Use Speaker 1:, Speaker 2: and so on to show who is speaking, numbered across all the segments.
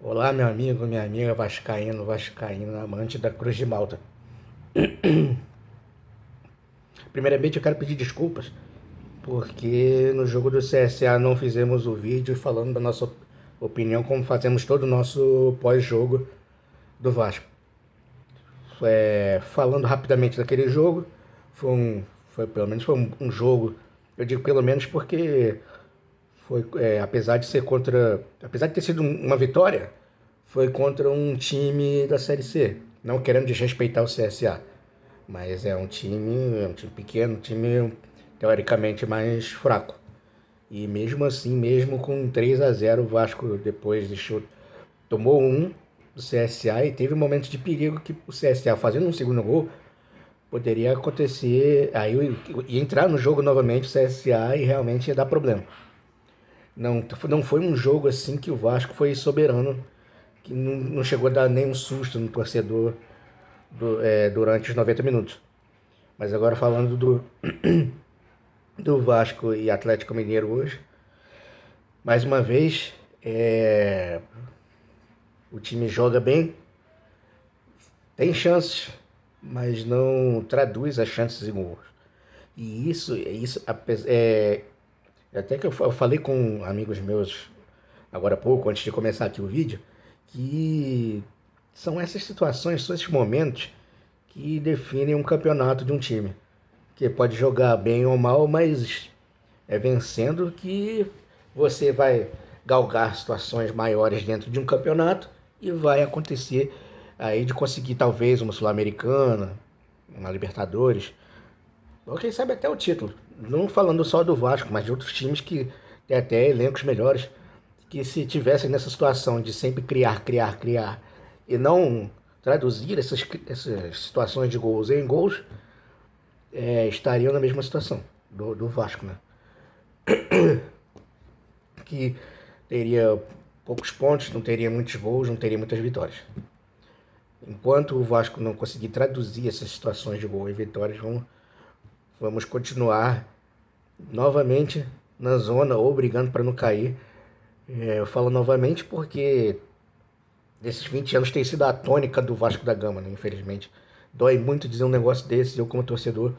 Speaker 1: Olá, meu amigo, minha amiga vascaíno, vascaína, amante da Cruz de Malta. Primeiramente, eu quero pedir desculpas, porque no jogo do CSA não fizemos o vídeo falando da nossa opinião, como fazemos todo o nosso pós-jogo do Vasco. Falando rapidamente daquele jogo, foi pelo menos um jogo, eu digo pelo menos porque apesar de ser apesar de ter sido uma vitória, foi contra um time da Série C. Não querendo desrespeitar o CSA, mas é um time pequeno, um time teoricamente mais fraco. E mesmo assim, mesmo com 3-0, o Vasco depois tomou um do CSA e teve momentos de perigo que o CSA fazendo um segundo gol poderia acontecer, aí ia entrar no jogo novamente o CSA e realmente ia dar problema. Não foi um jogo assim que o Vasco foi soberano, que não chegou a dar nenhum susto no torcedor durante os 90 minutos. Mas agora falando do Vasco e Atlético Mineiro hoje, mais uma vez, o time joga bem, tem chances, mas não traduz as chances em gols. E isso até que eu falei com amigos meus agora há pouco, antes de começar aqui o vídeo, que são essas situações, são esses momentos que definem um campeonato de um time. Que pode jogar bem ou mal, mas é vencendo que você vai galgar situações maiores dentro de um campeonato e vai acontecer aí de conseguir talvez uma Sul-Americana, uma Libertadores, ou quem sabe até o título. Não falando só do Vasco, mas de outros times que têm até elencos melhores, que se tivessem nessa situação de sempre criar, criar, criar e não traduzir essas situações de gols em gols, estariam na mesma situação do Vasco, né? Que teria poucos pontos, não teria muitos gols, não teria muitas vitórias. Enquanto o Vasco não conseguir traduzir essas situações de gol em vitórias, vamos continuar novamente na zona ou brigando para não cair. Eu falo novamente porque desses 20 anos tem sido a tônica do Vasco da Gama, né? Infelizmente. Dói muito dizer um negócio desse, eu como torcedor.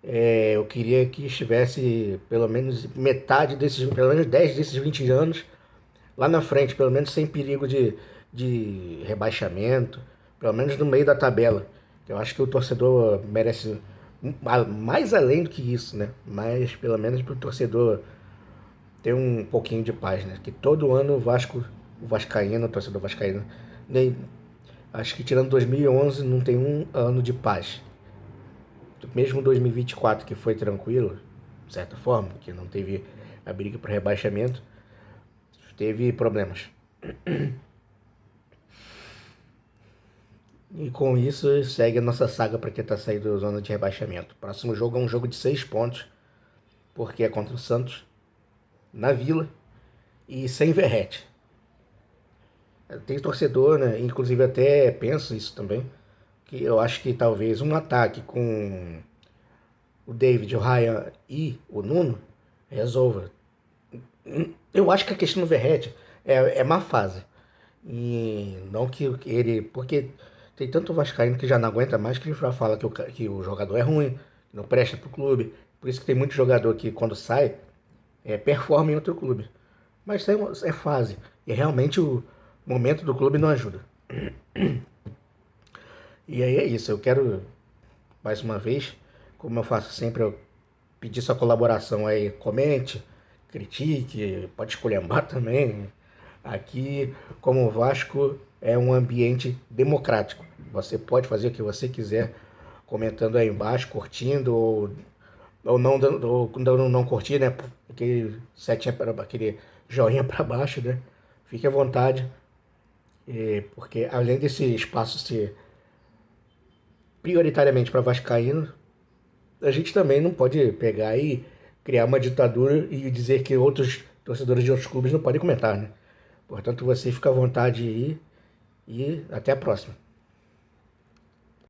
Speaker 1: Eu queria que estivesse pelo menos metade pelo menos 10 desses 20 anos lá na frente, pelo menos sem perigo de rebaixamento, pelo menos no meio da tabela. Eu acho que o torcedor merece mais além do que isso, né? Mas pelo menos para o torcedor ter um pouquinho de paz, né? Que todo ano o vascaíno, o torcedor vascaíno, nem, acho que tirando 2011 não tem um ano de paz. Mesmo 2024 que foi tranquilo, de certa forma, que não teve a briga para rebaixamento, teve problemas. E com isso segue a nossa saga para tentar sair da zona de rebaixamento. O próximo jogo é um jogo de 6 pontos, porque é contra o Santos, na Vila e sem Verratti. Tem torcedor, né? Inclusive até penso isso também, que eu acho que talvez um ataque com o David, o Ryan e o Nuno resolva. Eu acho que a questão do Verratti é má fase. E não que ele. Porque tem tanto vascaíno que já não aguenta mais que ele já fala que o jogador é ruim, que não presta pro clube. Por isso que tem muito jogador que quando sai, performa em outro clube. Mas isso é fase. E realmente o momento do clube não ajuda. E aí é isso. Eu quero, mais uma vez, como eu faço sempre, eu pedir sua colaboração aí. Comente, critique, pode esculhambar também. Aqui, como o Vasco, é um ambiente democrático. Você pode fazer o que você quiser, comentando aí embaixo, curtindo ou não dando não curtir, né? Aquele joinha para baixo, né? Fique à vontade, porque além desse espaço ser prioritariamente para vascaíno, a gente também não pode pegar e criar uma ditadura e dizer que outros torcedores de outros clubes não podem comentar, né? Portanto, você fica à vontade aí e até a próxima.